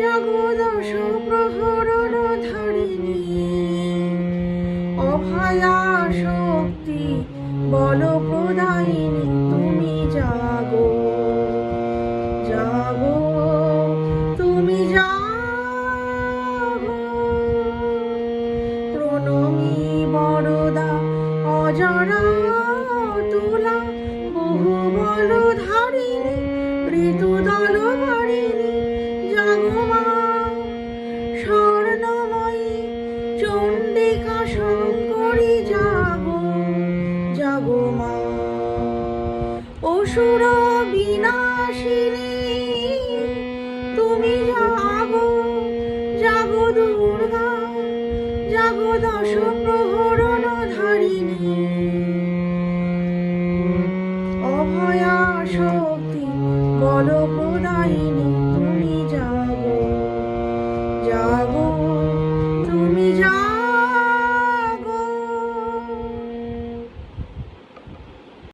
জাগো দশ প্রহরণ ধারিণী, অভয়া শক্তি বল প্রদায়িনী, তুমি জাগো জাগো, তুমি জাগো। প্রণমী বরদা অজরা তুলা, বহু বল ধারিণী ঋতু দল বারিণী, জাগো মা। স্বর্ণময়ী চণ্ডিকা শঙ্করী, জাগো জাগো মা। অসুর বিনাশিনী, তুমি জাগো জাগো দুর্গা, জাগো দশ